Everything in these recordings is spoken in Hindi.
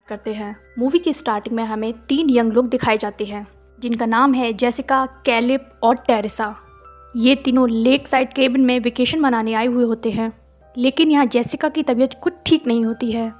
करते हैं। मूवी की स्टार्टिंग में हमें 3 यंग लोग दिखाए जाते हैं जिनका नाम है जेसिका, कैलिब और टेरेसा। ये तीनों लेक साइड केबिन में वेकेशन मनाने आए हुए होते हैं, लेकिन यहाँ जेसिका की तबीयत कुछ ठीक नहीं होती है।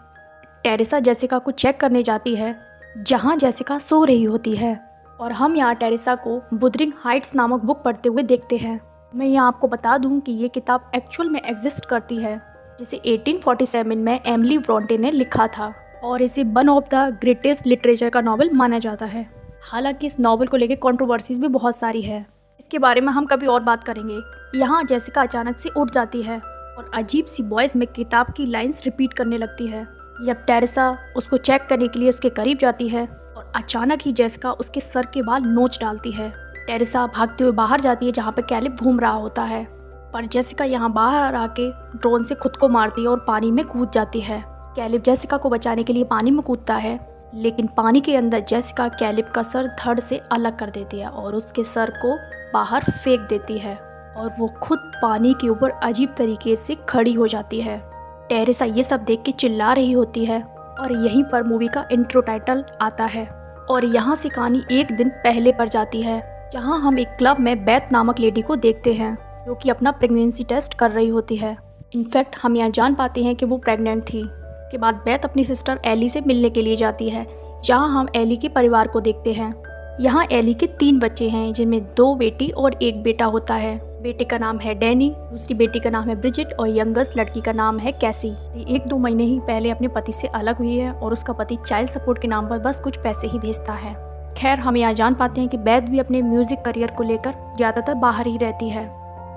टेरेसा जेसिका को चेक करने जाती है जहाँ जेसिका सो रही होती है और हम यहाँ टेरेसा को बुदरिंग हाइट्स नामक बुक पढ़ते हुए देखते हैं। मैं यहाँ आपको बता दूँ कि ये किताब एक्चुअल में एग्जिस्ट करती है, जिसे 1847 में एमिली ब्रॉन्टे ने लिखा था और इसे one of the greatest literature का नॉवल माना जाता है। हालांकि इस नॉवल को लेकर कंट्रोवर्सीज भी बहुत सारी है, इसके बारे में हम कभी और बात करेंगे। यहाँ जेसिका अचानक से उठ जाती है और अजीब सी वॉइस में किताब की लाइंस रिपीट करने लगती है। जब टेरेसा उसको चेक करने के लिए उसके करीब जाती है और अचानक ही जेसिका उसके सर के बाल नोच डालती है। टेरेसा भागते हुए बाहर जाती है जहाँ पे कैलिब घूम रहा होता है, पर जेसिका यहाँ बाहर आके ड्रोन से खुद को मारती है और पानी में कूद जाती है। कैलिब जेसिका को बचाने के लिए पानी में कूदता है, लेकिन पानी के अंदर जेसिका कैलिब का सर धड़ से अलग कर देती है और उसके सर को बाहर फेंक देती है और वो खुद पानी के ऊपर अजीब तरीके से खड़ी हो जाती है। टेरेसा ये सब देख के चिल्ला रही होती है और यहीं पर मूवी का इंट्रो टाइटल आता है और यहाँ से कहानी एक दिन पहले पर जाती है, जहाँ हम एक क्लब में बेथ नामक लेडी को देखते हैं जो कि अपना प्रेगनेंसी टेस्ट कर रही होती है। इनफैक्ट हम यहाँ जान पाते हैं कि वो प्रेग्नेंट थी। के बाद बेथ अपनी सिस्टर एली से मिलने के लिए जाती है, जहाँ हम एली के परिवार को देखते हैं। यहाँ एली के 3 बच्चे हैं, जिनमें 2 बेटी और 1 बेटा होता है। बेटे का नाम है डैनी, दूसरी बेटी का नाम है ब्रिजिट और यंगेस्ट लड़की का नाम है कैसी। ये 1-2 महीने ही पहले अपने पति से अलग हुई है और उसका पति चाइल्ड सपोर्ट के नाम पर बस कुछ पैसे ही भेजता है। खैर हम यहाँ जान पाते हैं कि बेथ भी अपने म्यूजिक करियर को लेकर ज़्यादातर बाहर ही रहती है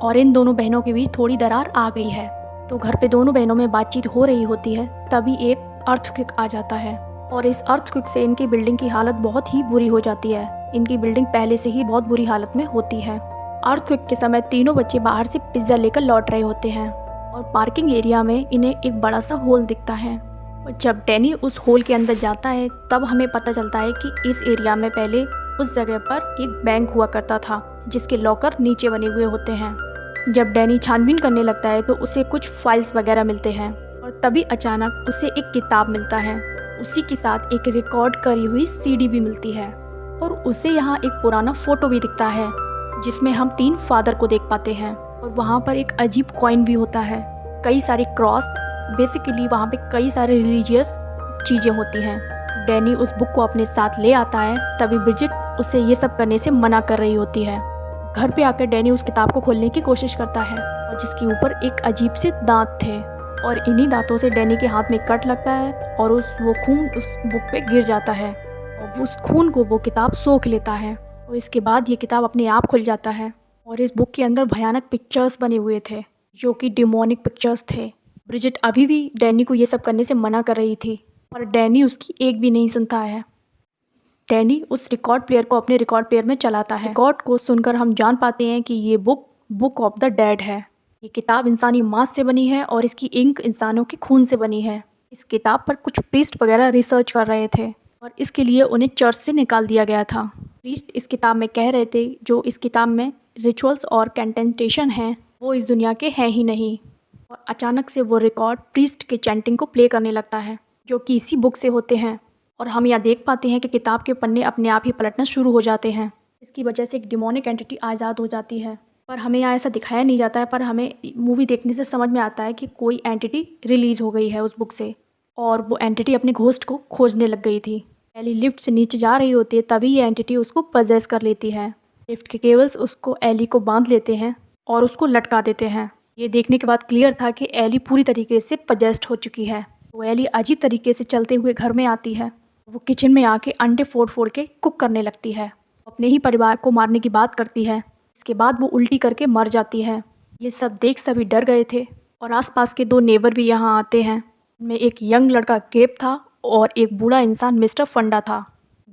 और इन दोनों बहनों के बीच थोड़ी दरार आ गई है। तो घर पे दोनों बहनों में बातचीत हो रही होती है, तभी एक अर्थक्वेक आ जाता है और इस अर्थक्वेक से इनकी बिल्डिंग की हालत बहुत ही बुरी हो जाती है। इनकी बिल्डिंग पहले से ही बहुत बुरी हालत में होती है। अर्थक्वेक के समय तीनों बच्चे बाहर से पिज्ज़ा लेकर लौट रहे होते हैं और पार्किंग एरिया में इन्हें एक बड़ा सा होल दिखता है। और जब डैनी उस होल के अंदर जाता है तब हमें पता चलता है कि इस एरिया में पहले उस जगह पर एक बैंक हुआ करता था, जिसके लॉकर नीचे बने हुए होते हैं। जब डैनी छानबीन करने लगता है तो उसे कुछ फाइल्स वगैरह मिलते हैं और तभी अचानक उसे एक किताब मिलता है। उसी के साथ एक रिकॉर्ड करी हुई सीडी भी मिलती है और उसे यहाँ एक पुराना फोटो भी दिखता है, जिसमें हम 3 फादर को देख पाते हैं और वहाँ पर एक अजीब कॉइन भी होता है, कई सारे क्रॉस, बेसिकली वहाँ पे कई सारे रिलीजियस चीज़ें होती हैं। डैनी उस बुक को अपने साथ ले आता है, तभी ब्रिजिट उसे ये सब करने से मना कर रही होती है। घर पे आकर डैनी उस किताब को खोलने की कोशिश करता है और जिसके ऊपर एक अजीब से दांत थे और इन्हीं दांतों से डैनी के हाथ में कट लगता है और वो खून उस बुक पे गिर जाता है और उस खून को वो किताब सोख लेता है और इसके बाद ये किताब अपने आप खुल जाता है और इस बुक के अंदर भयानक पिक्चर्स बने हुए थे जो कि डिमोनिक पिक्चर्स थे। ब्रिजिट अभी भी डैनी को ये सब करने से मना कर रही थी पर डैनी उसकी एक भी नहीं सुनता है। डैनी उस रिकॉर्ड प्लेयर को अपने रिकॉर्ड प्लेयर में चलाता है। रिकॉर्ड को सुनकर हम जान पाते हैं कि ये बुक ऑफ द डेड है। ये किताब इंसानी मांस से बनी है और इसकी इंक इंसानों के खून से बनी है। इस किताब पर कुछ प्रीस्ट वगैरह रिसर्च कर रहे थे और इसके लिए उन्हें चर्च से निकाल दिया गया था। प्रीस्ट इस किताब में कह रहे थे जो इस किताब में रिचुअल्स और कैंटेंटेशन हैं वो इस दुनिया के हैं ही नहीं। और अचानक से वो रिकॉर्ड प्रीस्ट के चैंटिंग को प्ले करने लगता है जो कि इसी बुक से होते हैं और हम यहाँ देख पाते हैं कि किताब के पन्ने अपने आप ही पलटना शुरू हो जाते हैं। इसकी वजह से एक डिमोनिक एंटिटी आज़ाद हो जाती है, पर हमें यहाँ ऐसा दिखाया नहीं जाता है, पर हमें मूवी देखने से समझ में आता है कि कोई एंटिटी रिलीज़ हो गई है उस बुक से और वो एंटिटी अपने घोस्ट को खोजने लग गई थी। एली लिफ्ट से नीचे जा रही होती है, तभी ये एंटिटी उसको पजेस कर लेती है। लिफ्ट के केबल्स उसको एली को बांध लेते हैं और उसको लटका देते हैं। ये देखने के बाद क्लियर था कि एली पूरी तरीके से पजेस्ड हो चुकी है। वो एली अजीब तरीके से चलते हुए घर में आती है। वो किचन में आके अंडे फोड़ के कुक करने लगती है, अपने ही परिवार को मारने की बात करती है। इसके बाद वो उल्टी करके मर जाती है। ये सब देख सभी डर गए थे और आसपास के 2 नेबर भी यहाँ आते हैं। उनमें एक यंग लड़का गेब था और एक बूढ़ा इंसान मिस्टर फंडा था।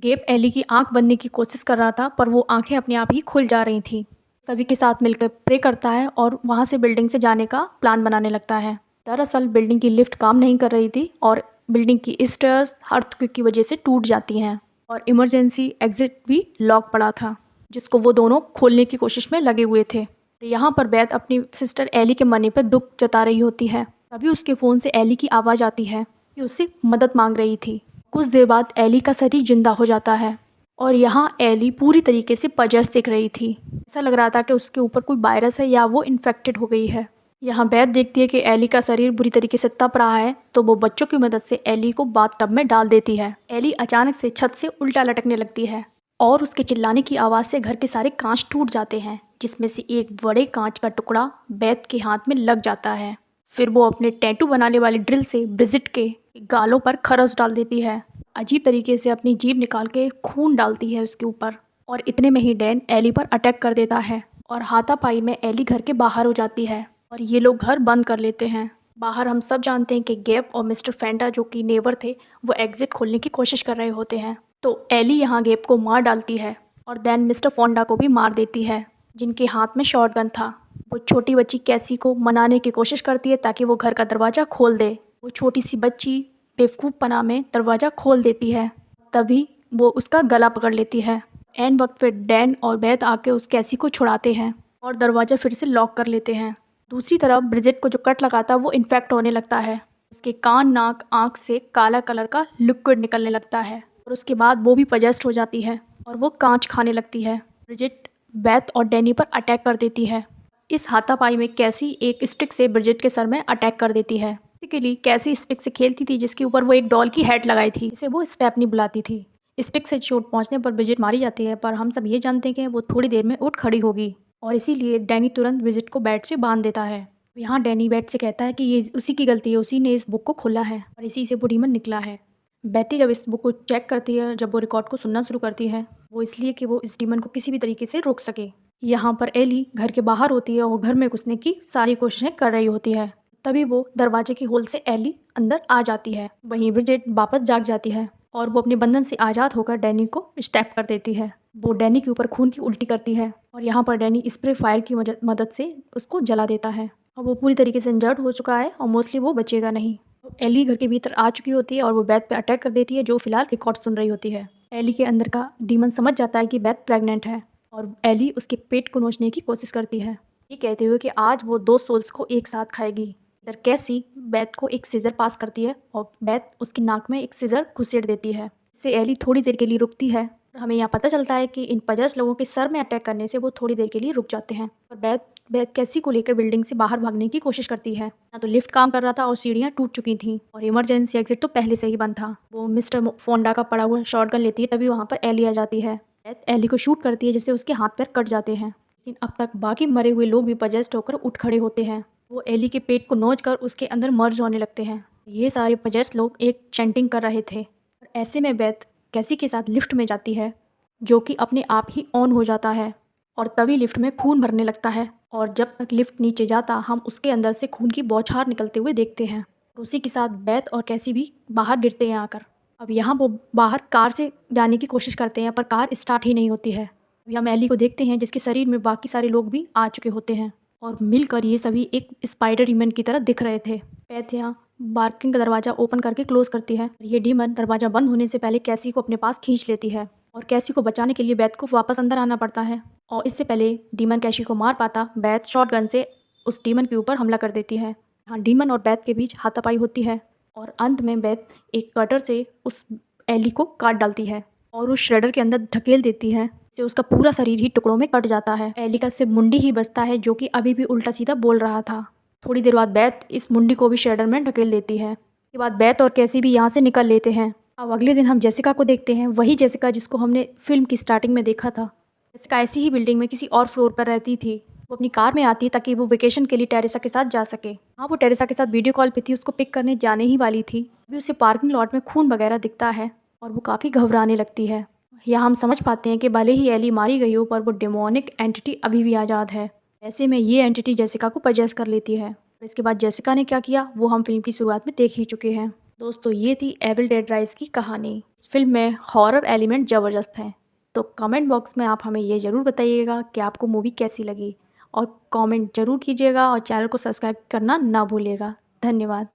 गेब एली की आंख बंदने की कोशिश कर रहा था, पर वो आंखें अपने आप ही खुल जा रही थी। सभी के साथ मिलकर प्रे करता है और वहाँ से बिल्डिंग से जाने का प्लान बनाने लगता है। दरअसल बिल्डिंग की लिफ्ट काम नहीं कर रही थी और बिल्डिंग की स्टेयर्स अर्थक्वेक की वजह से टूट जाती हैं और इमरजेंसी एग्जिट भी लॉक पड़ा था, जिसको वो दोनों खोलने की कोशिश में लगे हुए थे। यहाँ पर बेथ अपनी सिस्टर एली के मरने पर दुख जता रही होती है। तभी उसके फ़ोन से एली की आवाज़ आती है कि उससे मदद मांग रही थी कुछ देर बाद एली का शरीर जिंदा हो जाता है और यहाँ एली पूरी तरीके से पजेस दिख रही थी। ऐसा लग रहा था कि उसके ऊपर कोई वायरस है या वो इन्फेक्टेड हो गई है। यहाँ बेथ देखती है कि एली का शरीर बुरी तरीके से तप रहा है, तो वो बच्चों की मदद से एली को बाथटब में डाल देती है। एली अचानक से छत से उल्टा लटकने लगती है और उसके चिल्लाने की आवाज़ से घर के सारे कांच टूट जाते हैं, जिसमें से एक बड़े कांच का टुकड़ा बेथ के हाथ में लग जाता है। फिर वो अपने टैटू बनाने वाली ड्रिल से ब्रिजिट के गालों पर खरस डाल देती है। अजीब तरीके से अपनी जीभ निकाल के खून डालती है उसके ऊपर, और इतने में ही डैन एली पर अटैक कर देता है और हाथापाई में एली घर के बाहर हो जाती है और ये लोग घर बंद कर लेते हैं। बाहर हम सब जानते हैं कि गेब और मिस्टर फेंडा, जो कि नेबर थे, वो एग्जिट खोलने की कोशिश कर रहे होते हैं। तो एली यहाँ गेब को मार डालती है और देन मिस्टर फोंडा को भी मार देती है, जिनके हाथ में शॉटगन था। वो छोटी बच्ची कैसी को मनाने की कोशिश करती है ताकि वो घर का दरवाज़ा खोल दे। वो छोटी सी बच्ची बेवकूफ़पना में दरवाज़ा खोल देती है, तभी वो उसका गला पकड़ लेती है। एन वक्त पे डैन और बेथ आके उस कैसी को छुड़ाते हैं और दरवाज़ा फिर से लॉक कर लेते हैं। दूसरी तरफ ब्रिजिट को जो कट लगा था वो इन्फेक्ट होने लगता है। उसके कान, नाक, आँख से काला कलर का लिक्विड निकलने लगता है और उसके बाद वो भी पजेस्ट हो जाती है और वो कांच खाने लगती है। ब्रिजिट बेथ और डैनी पर अटैक कर देती है। इस हाथापाई में कैसी एक स्टिक से ब्रिजिट के सर में अटैक कर देती है। बेसिकली कैसी स्टिक से खेलती थी जिसके ऊपर वो एक डॉल की हेड लगाई थी, जिसे वो स्टेपनी बुलाती थी। स्टिक से चोट पहुंचने पर ब्रिजिट मारी जाती है, पर हम सब ये जानते हैं कि वो थोड़ी देर में उठ खड़ी होगी और इसीलिए डैनी तुरंत ब्रिजिट को बेड से बांध देता है। यहाँ डैनी बेड से कहता है कि ये उसी की गलती है, उसी ने इस बुक को खोला है और इसी से वो डीमन निकला है। बेटी जब इस बुक को चेक करती है, जब वो रिकॉर्ड को सुनना शुरू करती है, वो इसलिए कि वो इस डीमन को किसी भी तरीके से रोक सके। यहाँ पर एली घर के बाहर होती है और घर में घुसने की सारी कोशिशें कर रही होती है, तभी वो दरवाजे की होल से एली अंदर आ जाती है। वहीं ब्रिजिट वापस जाग जाती है और वो अपने बंधन से आज़ाद होकर डैनी को स्टेप कर देती है। वो डैनी के ऊपर खून की उल्टी करती है और यहाँ पर डैनी स्प्रे फायर की मदद से उसको जला देता है और वो पूरी तरीके से इंजर्ड हो चुका है और मोस्टली वो बचेगा नहीं। एली घर के भीतर आ चुकी होती है और वो बेथ पे अटैक कर देती है, जो फिलहाल रिकॉर्ड सुन रही होती है। एली के अंदर का डीमन समझ जाता है कि बेथ प्रेग्नेंट है और एली उसके पेट को नोचने की कोशिश करती है, ये कहते हुए कि आज वो 2 सोल्स को एक साथ खाएगी। इधर कैसी बेथ को एक सीजर पास करती है और बेथ उसकी नाक में एक सीजर घुसेड़ देती है। इससे एली थोड़ी देर के लिए रुकती है और हमें यहाँ पता चलता है कि इन पजस लोगों के सर में अटैक करने से वो थोड़ी देर के लिए रुक जाते हैं और बेथ कैसी को लेकर बिल्डिंग से बाहर भागने की कोशिश करती है। ना तो लिफ्ट काम कर रहा था और सीढ़ियाँ टूट चुकी थी और इमरजेंसी एग्जिट तो पहले से ही बंद था। वो मिस्टर फोंडा का पड़ा हुआ शॉटगन लेती है, तभी वहाँ पर एली आ जाती है। बेथ एली को शूट करती है, जिससे उसके हाथ पैर कट जाते हैं, लेकिन अब तक बाकी मरे हुए लोग भी पजेस्ट होकर उठ खड़े होते हैं। वो एली के पेट को नोच कर उसके अंदर मर्ज होने लगते हैं। ये सारे पजेस्ट लोग एक चैंटिंग कर रहे थे और ऐसे में बेथ कैसी के साथ लिफ्ट में जाती है, जो कि अपने आप ही ऑन हो जाता है और तभी लिफ्ट में खून भरने लगता है और जब तक लिफ्ट नीचे जाता हम उसके अंदर से खून की बौछार निकलते हुए देखते हैं। उसी के साथ बेथ और कैसी भी बाहर गिरते हैं आकर। अब यहाँ वो बाहर कार से जाने की कोशिश करते हैं, पर कार स्टार्ट ही नहीं होती है। अभी हम एली को देखते हैं, जिसके शरीर में बाकी सारे लोग भी आ चुके होते हैं और मिलकर ये सभी एक स्पाइडर डीमन की तरह दिख रहे थे। बेथ यहाँ बार्किंग का दरवाज़ा ओपन करके क्लोज करती है। ये डीमन दरवाज़ा बंद होने से पहले कैसी को अपने पास खींच लेती है और कैसी को बचाने के लिए बेथ को वापस अंदर आना पड़ता है और इससे पहले डीमन कैसी को मार पाता, बेथ शॉटगन से उस डीमन के ऊपर हमला कर देती है। यहाँ डीमन और बेथ के बीच हाथापाई होती है और अंत में बेथ एक कटर से उस एली को काट डालती है और उस श्रेडर के अंदर ढकेल देती है, जिससे उसका पूरा शरीर ही टुकड़ों में कट जाता है। एली का सिर्फ मुंडी ही बचता है, जो कि अभी भी उल्टा सीधा बोल रहा था। थोड़ी देर बाद बेथ इस मुंडी को भी श्रेडर में ढकेल देती है। उसके बाद बेथ और कैसी भी यहाँ से निकल लेते हैं। अब अगले दिन हम जेसिका को देखते हैं, वही जेसिका जिसको हमने फिल्म की स्टार्टिंग में देखा था। जेसिका ऐसी ही बिल्डिंग में किसी और फ्लोर पर रहती थी। वो अपनी कार में आती ताकि वो वेकेशन के लिए टेरेसा के साथ जा सके। हाँ, वो टेरेसा के साथ वीडियो कॉल पे थी, उसको पिक करने जाने ही वाली थी। अभी उसे पार्किंग लॉट में खून वगैरह दिखता है और वो काफ़ी घबराने लगती है। यहाँ हम समझ पाते हैं कि भले ही एली मारी गई हो, पर वो डेमोनिक एंटिटी अभी भी आज़ाद है। ऐसे में ये एंटिटी जेसिका को पजेस कर लेती है। इसके बाद जेसिका ने क्या किया वो हम फिल्म की शुरुआत में देख ही चुके हैं। दोस्तों, ये थी एविल डेड राइज की कहानी। इस फिल्म में हॉरर एलिमेंट ज़बरदस्त हैं। तो कमेंट बॉक्स में आप हमें ये ज़रूर बताइएगा कि आपको मूवी कैसी लगी और कमेंट ज़रूर कीजिएगा और चैनल को सब्सक्राइब करना ना भूलिएगा। धन्यवाद।